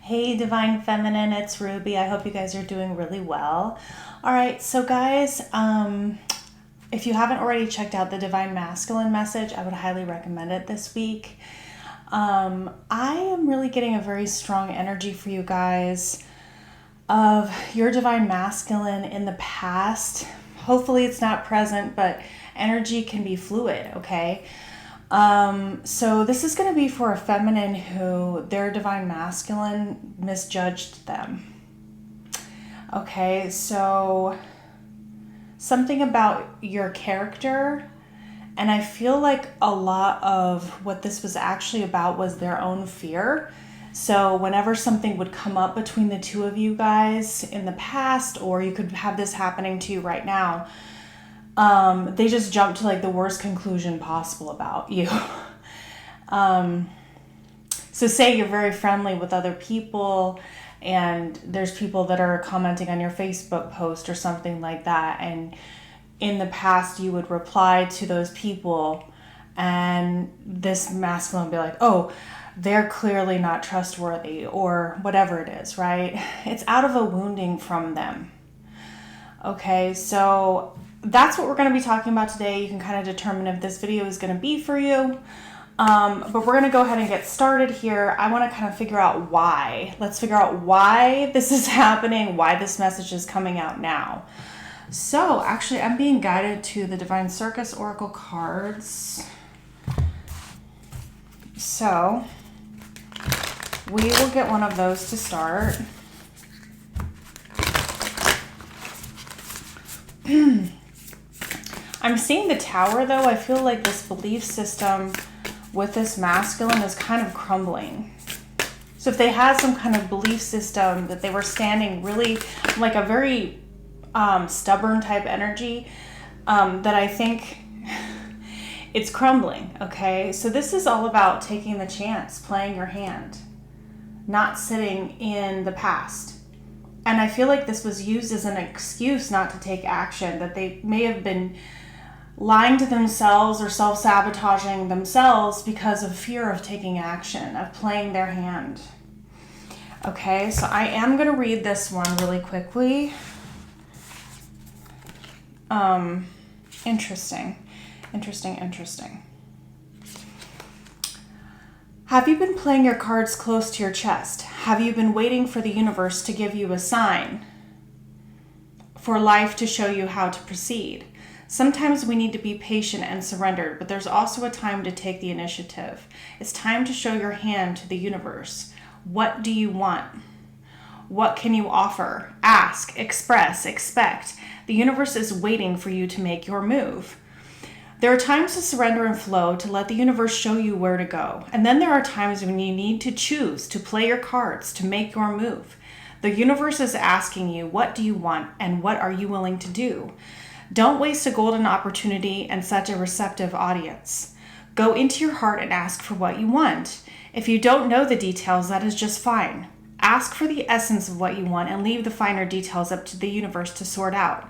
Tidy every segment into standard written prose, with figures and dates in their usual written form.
Hey Divine Feminine, it's Ruby. I hope you guys are doing really well. All right, so guys, if you haven't already checked out the Divine Masculine message, I would highly recommend it this week. I am really getting a very strong energy for you guys of your Divine Masculine in the past. Hopefully it's not present, but energy can be fluid, okay? So this is going to be for a feminine who their Divine Masculine misjudged them. Okay, so something about your character, and I feel like a lot of what this was actually about was their own fear. So whenever something would come up between the two of you guys in the past, or you could have this happening to you right now, they just jump to like the worst conclusion possible about you. So say you're very friendly with other people and there's people that are commenting on your Facebook post or something like that. And in the past you would reply to those people and this masculine would be like, oh, they're clearly not trustworthy or whatever it is, right? It's out of a wounding from them. Okay, so that's what we're going to be talking about today. You can kind of determine if this video is going to be for you. But we're going to go ahead and get started here. I want to kind of figure out why. Let's figure out why this is happening, why this message is coming out now. So actually, I'm being guided to the Divine Circus Oracle cards. So we will get one of those to start. I'm seeing the Tower, though. I feel like this belief system with this masculine is kind of crumbling. So if they had some kind of belief system that they were standing really like a very stubborn type energy, that I think it's crumbling, okay? So this is all about taking the chance, playing your hand, not sitting in the past. And I feel like this was used as an excuse not to take action, that they may have been lying to themselves or self-sabotaging themselves because of fear of taking action, of playing their hand. Okay, so I am going to read this one really quickly. Interesting. Have you been playing your cards close to your chest? Have you been waiting for the universe to give you a sign? For life to show you how to proceed? Sometimes we need to be patient and surrendered, but there's also a time to take the initiative. It's time to show your hand to the universe. What do you want? What can you offer? Ask, express, expect. The universe is waiting for you to make your move. There are times to surrender and flow, to let the universe show you where to go. And then there are times when you need to choose, to play your cards, to make your move. The universe is asking you, what do you want and what are you willing to do? Don't waste a golden opportunity and such a receptive audience. Go into your heart and ask for what you want. If you don't know the details, that is just fine. Ask for the essence of what you want and leave the finer details up to the universe to sort out.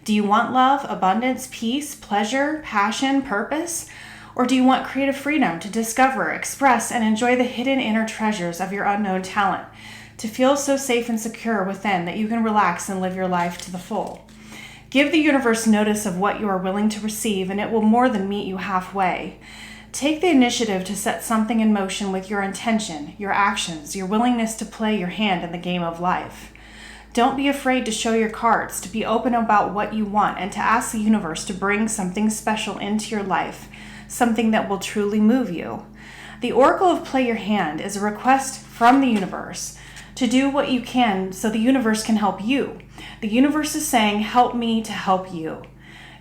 Do you want love, abundance, peace, pleasure, passion, purpose? Or do you want creative freedom to discover, express, and enjoy the hidden inner treasures of your unknown talent? To feel so safe and secure within that you can relax and live your life to the full. Give the universe notice of what you are willing to receive, and it will more than meet you halfway. Take the initiative to set something in motion with your intention, your actions, your willingness to play your hand in the game of life. Don't be afraid to show your cards, to be open about what you want, and to ask the universe to bring something special into your life, something that will truly move you. The Oracle of Play Your Hand is a request from the universe to do what you can so the universe can help you. The universe is saying, help me to help you.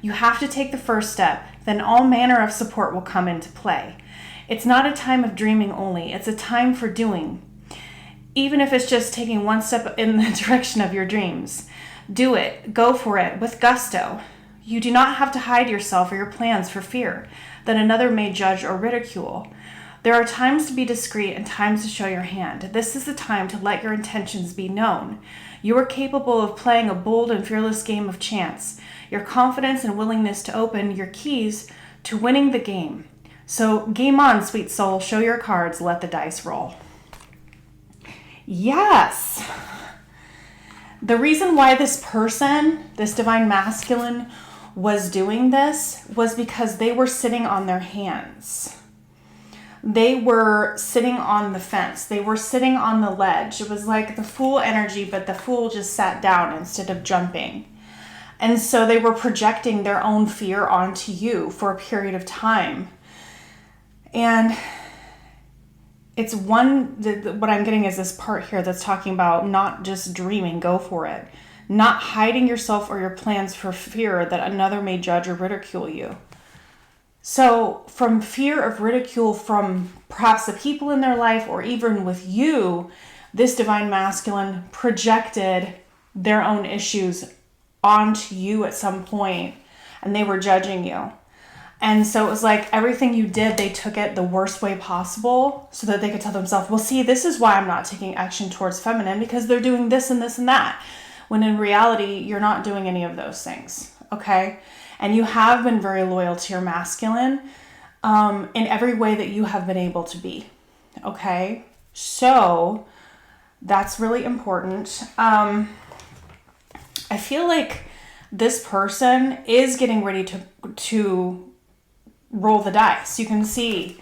You have to take the first step, then all manner of support will come into play. It's not a time of dreaming only, it's a time for doing. Even if it's just taking one step in the direction of your dreams. Do it, go for it, with gusto. You do not have to hide yourself or your plans for fear that another may judge or ridicule. There are times to be discreet and times to show your hand. This is the time to let your intentions be known. You are capable of playing a bold and fearless game of chance. Your confidence and willingness to open your keys to winning the game. So game on, sweet soul. Show your cards. Let the dice roll. Yes. The reason why this person, this divine masculine, was doing this was because they were sitting on their hands. They were sitting on the fence. They were sitting on the ledge. It was like the Fool energy, but the Fool just sat down instead of jumping. And so they were projecting their own fear onto you for a period of time. And it's what I'm getting is this part here that's talking about not just dreaming, go for it. Not hiding yourself or your plans for fear that another may judge or ridicule you. So from fear of ridicule from perhaps the people in their life or even with you, this divine masculine projected their own issues onto you at some point, and they were judging you. And so it was like everything you did, they took it the worst way possible so that they could tell themselves, well, see, this is why I'm not taking action towards feminine, because they're doing this and this and that. When in reality, you're not doing any of those things, okay? And you have been very loyal to your masculine in every way that you have been able to be, okay? So that's really important. I feel like this person is getting ready to roll the dice. You can see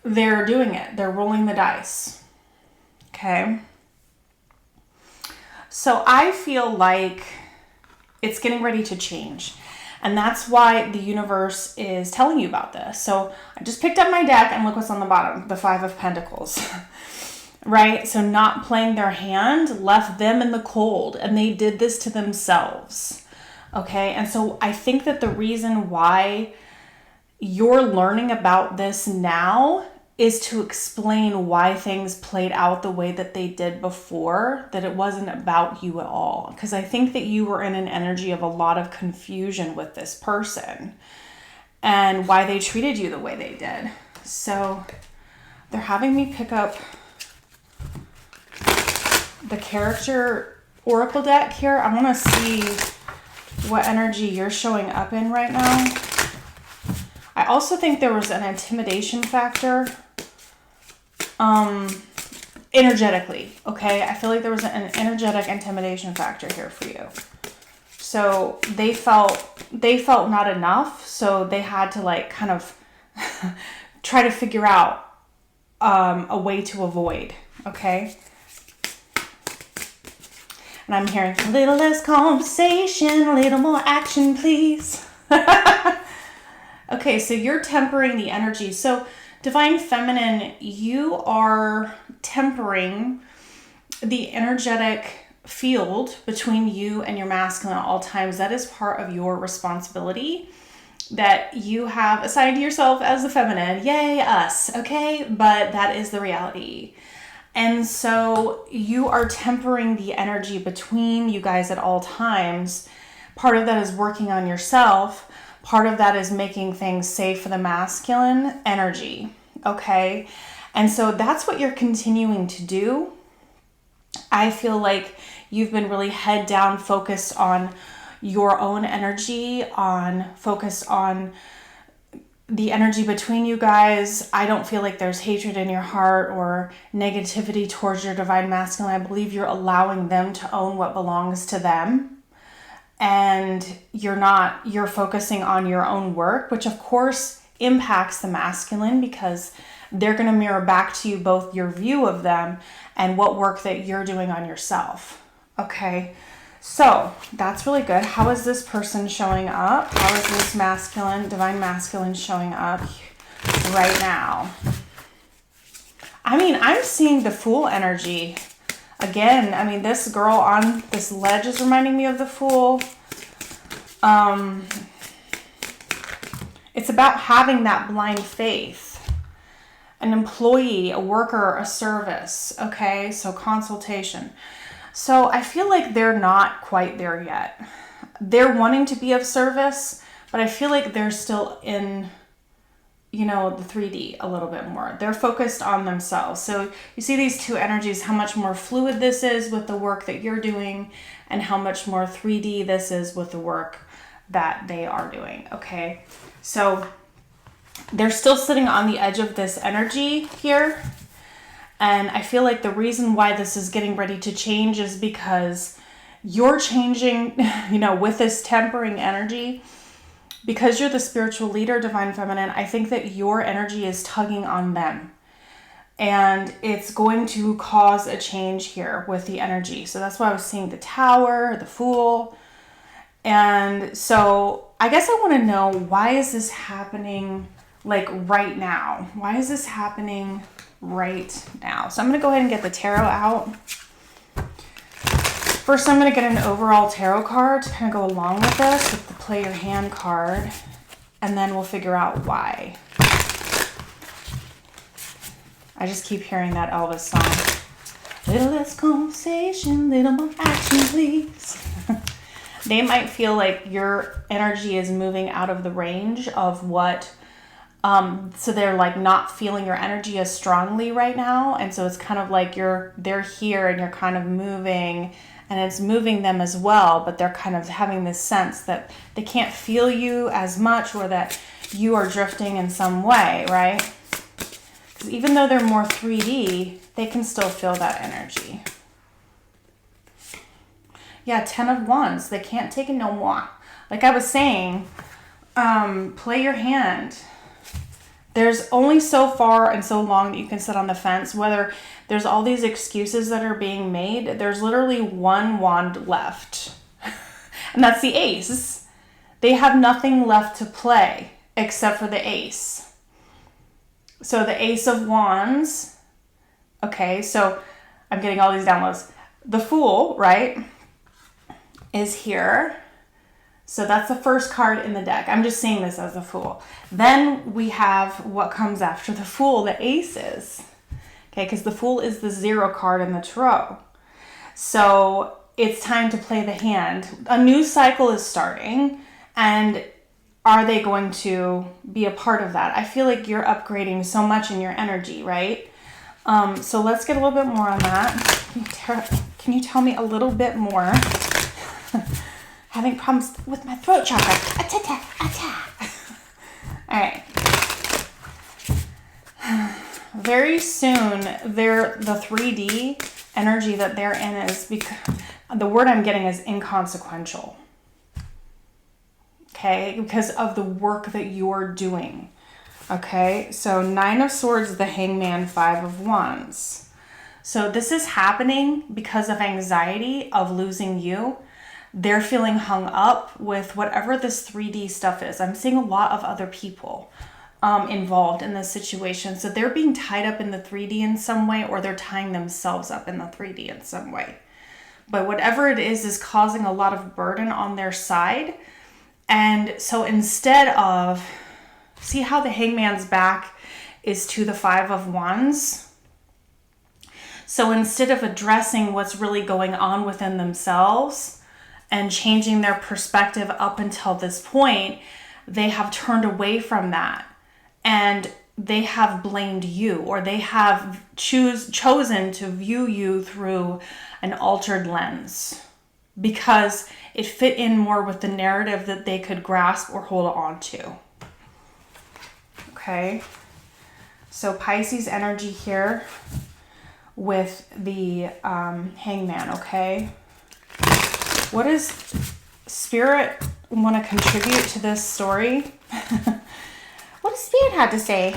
they're doing it. They're rolling the dice. Okay. So I feel like it's getting ready to change. And that's why the universe is telling you about this. So I just picked up my deck and look what's on the bottom, the Five of Pentacles. Right? So not playing their hand left them in the cold, and they did this to themselves. Okay? And so I think that the reason why you're learning about this now is to explain why things played out the way that they did before, that it wasn't about you at all. Because I think that you were in an energy of a lot of confusion with this person and why they treated you the way they did. So they're having me pick up the character oracle deck here. I want to see what energy you're showing up in right now. I also think there was an intimidation factor energetically, okay? I feel like there was an energetic intimidation factor here for you. So they felt not enough, so they had to like kind of try to figure out a way to avoid, okay? And I'm hearing a little less conversation, a little more action, please. Okay, so you're tempering the energy. So Divine Feminine, you are tempering the energetic field between you and your masculine at all times. That is part of your responsibility that you have assigned to yourself as the feminine. Yay, us, okay? But that is the reality. And so you are tempering the energy between you guys at all times. Part of that is working on yourself. Part of that is making things safe for the masculine energy, okay? And so that's what you're continuing to do. I feel like you've been really head down, focused on your own energy, focused on the energy between you guys. I don't feel like there's hatred in your heart or negativity towards your divine masculine. I believe you're allowing them to own what belongs to them. And you're focusing on your own work, which of course impacts the masculine because they're going to mirror back to you both your view of them and what work that you're doing on yourself. Okay, so that's really good. How is this person showing up? How is this divine masculine showing up right now? I mean, I'm seeing the Fool energy. Again, I mean, this girl on this ledge is reminding me of the Fool. It's about having that blind faith. An employee, a worker, a service. Okay, so consultation. So I feel like they're not quite there yet. They're wanting to be of service, but I feel like they're still in, the 3D a little bit more. They're focused on themselves. So you see these two energies, how much more fluid this is with the work that you're doing and how much more 3D this is with the work that they are doing, okay? So they're still sitting on the edge of this energy here. And I feel like the reason why this is getting ready to change is because you're changing, you know, with this tempering energy. Because you're the spiritual leader, divine feminine, I think that your energy is tugging on them. And it's going to cause a change here with the energy. So that's why I was seeing the Tower, the Fool. And so I guess I want to know, why is this happening like right now? Why is this happening right now? So I'm going to go ahead and get the tarot out. First, I'm going to get an overall tarot card to kind of go along with this, with the play your hand card. And then we'll figure out why. I just keep hearing that Elvis song. Little less conversation, little more action, please. They might feel like your energy is moving out of the range of what, so they're like not feeling your energy as strongly right now. And so it's kind of like they're here and you're kind of moving, and it's moving them as well, but they're kind of having this sense that they can't feel you as much, or that you are drifting in some way, right? Because even though they're more 3D, they can still feel that energy. Yeah, 10 of Wands. They can't take it no more. Like I was saying, play your hand. There's only so far and so long that you can sit on the fence. Whether there's all these excuses that are being made, there's literally one wand left. And that's the Ace. They have nothing left to play except for the Ace. So the Ace of Wands, okay, so I'm getting all these downloads. The Fool, right, is here. So that's the first card in the deck. I'm just seeing this as the Fool. Then we have what comes after the Fool, the Aces. Okay, because the Fool is the 0 card in the tarot. So it's time to play the hand. A new cycle is starting, and are they going to be a part of that? I feel like you're upgrading so much in your energy, right? So let's get a little bit more on that. Can you tell me a little bit more? Having problems with my throat chakra. All right. Very soon, the 3D energy that they're in is, because the word I'm getting is inconsequential. Okay, because of the work that you're doing. Okay, so 9 of Swords, the Hangman, 5 of Wands. So this is happening because of anxiety of losing you. They're feeling hung up with whatever this 3D stuff is. I'm seeing a lot of other people involved in this situation. So they're being tied up in the 3D in some way, or they're tying themselves up in the 3D in some way. But whatever it is causing a lot of burden on their side. And so instead of, see how the Hangman's back is to the 5 of Wands? So instead of addressing what's really going on within themselves and changing their perspective up until this point, they have turned away from that. And they have blamed you, or they have chosen to view you through an altered lens, because it fit in more with the narrative that they could grasp or hold on to. Okay. So Pisces energy here with the Hangman, okay? What does Spirit want to contribute to this story? What does Spirit have to say?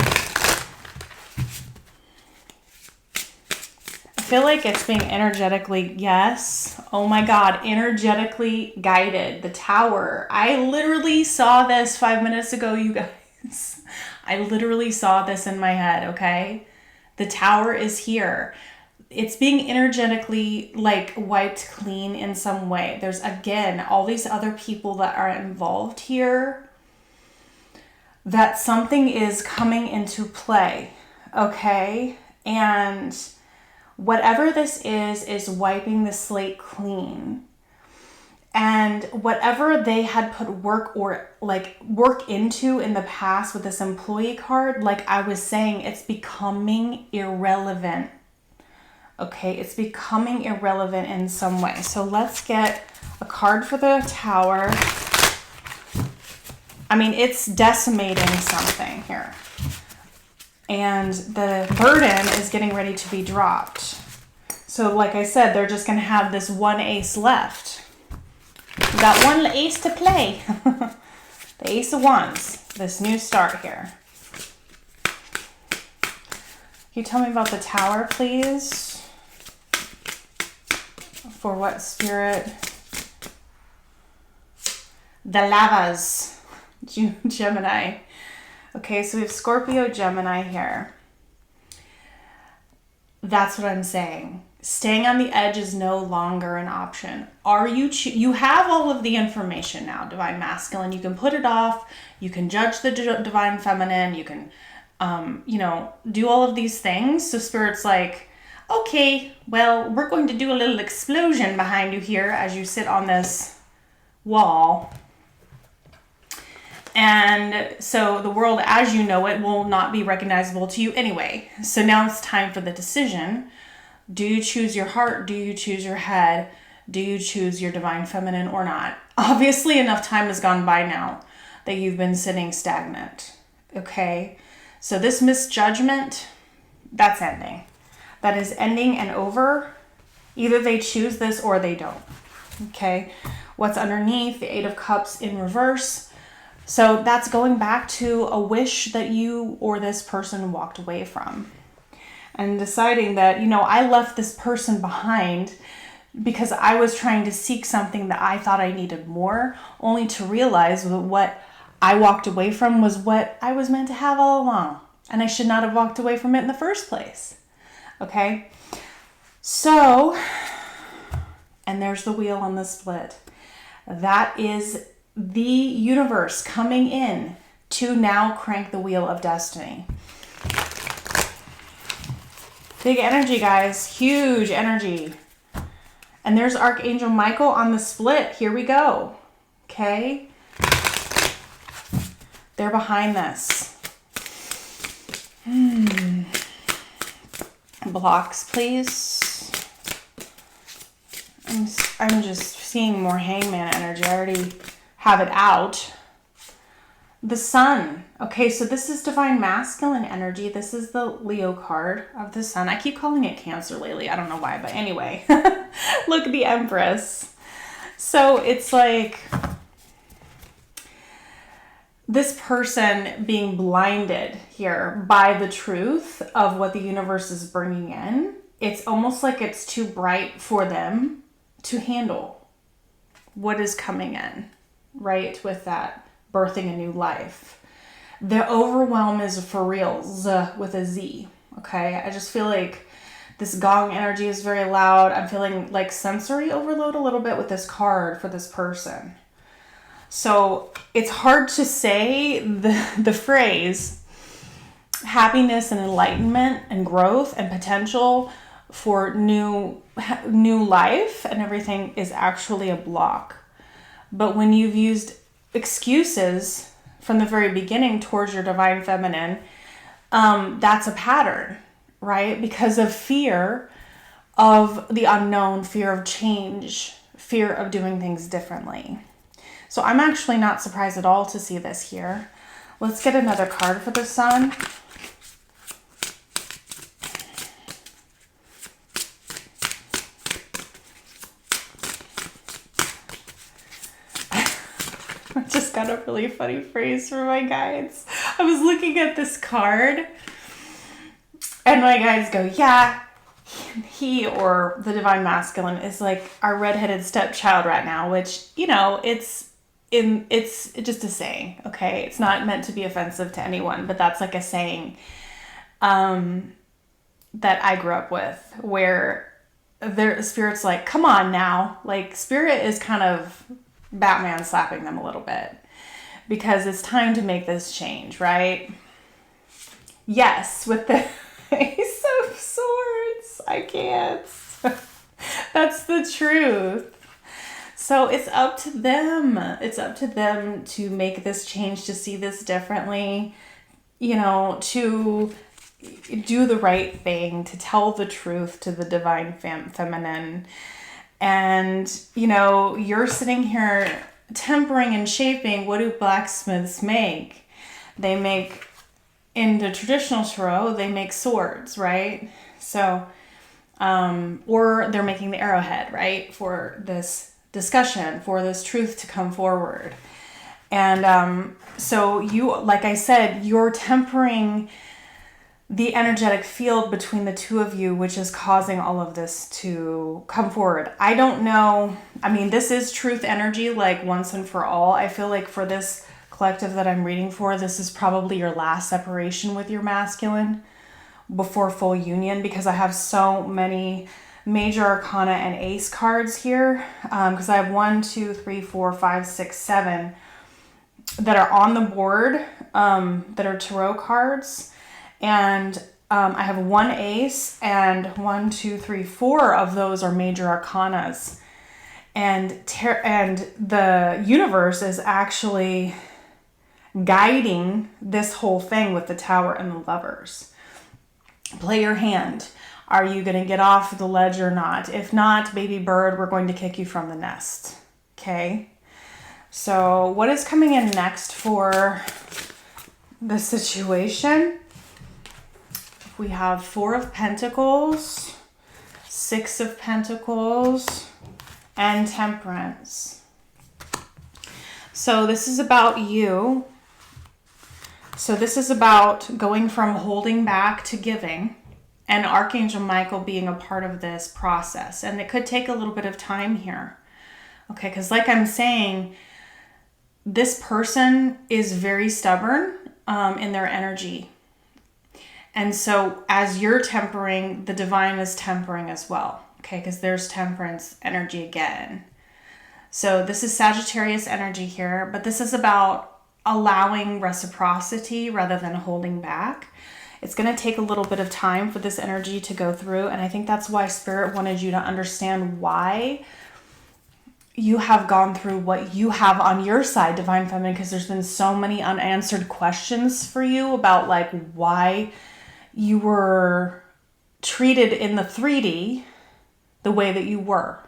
I feel like it's being energetically, yes. Oh my God, energetically guided. The Tower. I literally saw this 5 minutes ago, you guys. I literally saw this in my head, okay? The Tower is here. It's being energetically like wiped clean in some way. There's, again, all these other people that are involved here, that something is coming into play, okay? And whatever this is wiping the slate clean. And whatever they had put work into in the past with this employee card, like I was saying, it's becoming irrelevant. Okay, it's becoming irrelevant in some way. So let's get a card for the Tower. I mean, it's decimating something here. and the burden is getting ready to be dropped. So like I said, they're just going to have this one ace left. We got one ace to play. The Ace of Wands, this new start here. Can you tell me about the Tower, please? For what spirit? The Lavas, Gemini. Okay, so we have Scorpio, Gemini here. That's what I'm saying. Staying on the edge is no longer an option. Are you you have all of the information now, Divine Masculine. You can put it off. You can judge the Divine Feminine. You can, you know, do all of these things. So Spirit's like, okay, well, we're going to do a little explosion behind you here as you sit on this wall. And so the world as you know it will not be recognizable to you anyway. So now it's time for the decision. Do you choose your heart? Do you choose your head? Do you choose your Divine Feminine or not? Obviously, enough time has gone by now that you've been sitting stagnant. Okay? So this misjudgment, that's ending. That is ending and over. Either they choose this or they don't. Okay? What's underneath? The Eight of Cups in reverse. So that's going back to a wish that you or this person walked away from. And deciding that, you know, I left this person behind because I was trying to seek something that I thought I needed more, only to realize that what I walked away from was what I was meant to have all along. And I should not have walked away from it in the first place. Okay? So, and there's the wheel on the split. That is the universe coming in to now crank the wheel of destiny. Big energy, guys. Huge energy. And there's Archangel Michael on the split. Here we go. Okay? They're behind this. Blocks, please. I'm just seeing more Hangman energy. I already have it out. The Sun. Okay, so this is Divine Masculine energy. This is the Leo card of the Sun. I keep calling it Cancer lately. I don't know why, but anyway. Look at the Empress. So it's like this person being blinded here by the truth of what the universe is bringing in. It's almost like it's too bright for them to handle what is coming in, right? With that birthing a new life. The overwhelm is for real, with a Z, okay? I just feel like this gong energy is very loud. I'm feeling like sensory overload a little bit with this card for this person. So it's hard to say the phrase happiness and enlightenment and growth and potential for new life and everything is actually a block. But when you've used excuses from the very beginning towards your Divine Feminine, that's a pattern, right? Because of fear of the unknown, fear of change, fear of doing things differently. So I'm actually not surprised at all to see this here. Let's get another card for the Sun. I just got a really funny phrase for my guides. I was looking at this card and my guides go, yeah, he or the Divine Masculine is like our redheaded stepchild right now, which, you know, it's just a saying, okay? It's not meant to be offensive to anyone, but that's like a saying that I grew up with, where their Spirit's like, come on now. Like, Spirit is kind of Batman slapping them a little bit because it's time to make this change, right? Yes, with the Ace of Swords. I can't. That's the truth. So it's up to them. It's up to them to make this change, to see this differently, you know, to do the right thing, to tell the truth to the Divine Feminine. And, you know, you're sitting here tempering and shaping. What do blacksmiths make? They make in the traditional tarot, they make swords, right? So, or they're making the arrowhead, right? For this discussion, for this truth to come forward. And so you, like I said, you're tempering the energetic field between the two of you, which is causing all of this to come forward. I don't know. I mean, this is truth energy, like once and for all. I feel like for this collective that I'm reading for, this is probably your last separation with your masculine before full union, because I have so many major arcana and ace cards here. Because I have 1, 2, 3, 4, 5, 6, 7 that are on the board, that are tarot cards. And I have 1 ace, and 1, 2, 3, 4 of those are major arcanas. And the universe is actually guiding this whole thing with the Tower and the Lovers. Play your hand. Are you going to get off the ledge or not? If not, baby bird, we're going to kick you from the nest. Okay? So what is coming in next for the situation? We have 4 of Pentacles, 6 of Pentacles, and Temperance. So this is about you. So this is about going from holding back to giving, and Archangel Michael being a part of this process. And it could take a little bit of time here. Okay, because like I'm saying, this person is very stubborn in their energy. And so as you're tempering, the divine is tempering as well. Okay, because there's temperance energy again. So this is Sagittarius energy here, but this is about allowing reciprocity rather than holding back. It's going to take a little bit of time for this energy to go through. And I think that's why Spirit wanted you to understand why you have gone through what you have on your side, Divine Feminine, because there's been so many unanswered questions for you about like why you were treated in the 3D the way that you were,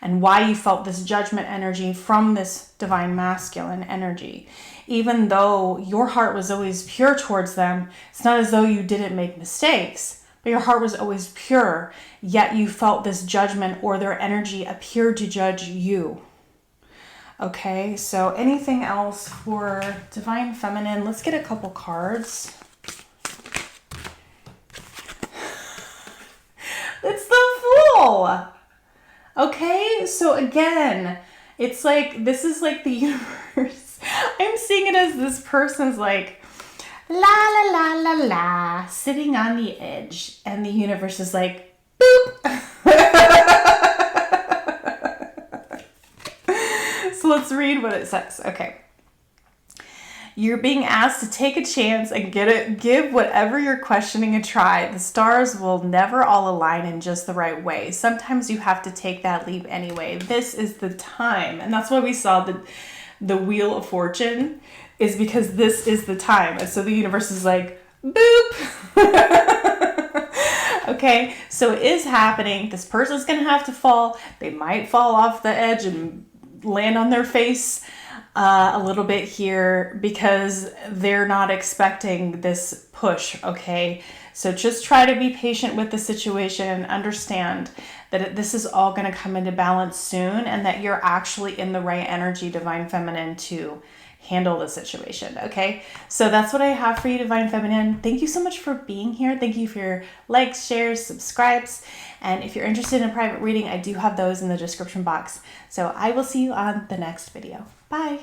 and why you felt this judgment energy from this Divine Masculine energy. Even though your heart was always pure towards them, it's not as though you didn't make mistakes, but your heart was always pure, yet you felt this judgment, or their energy appeared to judge you. Okay, so anything else for Divine Feminine? Let's get a couple cards. It's the Fool! Okay, so again, it's like, this is like the universe. I'm seeing it as this person's like, la la la la la, sitting on the edge. And the universe is like, boop! So let's read what it says. Okay. You're being asked to take a chance and give whatever you're questioning a try. The stars will never all align in just the right way. Sometimes you have to take that leap anyway. This is the time. And that's why we saw the Wheel of Fortune, is because this is the time. And so the universe is like, boop. Okay, so it is happening. This person's going to have to fall. They might fall off the edge and land on their face a little bit here because they're not expecting this push, okay? So just try to be patient with the situation and understand that this is all going to come into balance soon, and that you're actually in the right energy, Divine Feminine, to handle the situation, okay? So that's what I have for you, Divine Feminine. Thank you so much for being here. Thank you for your likes, shares, subscribes. And if you're interested in a private reading, I do have those in the description box. So I will see you on the next video. Bye.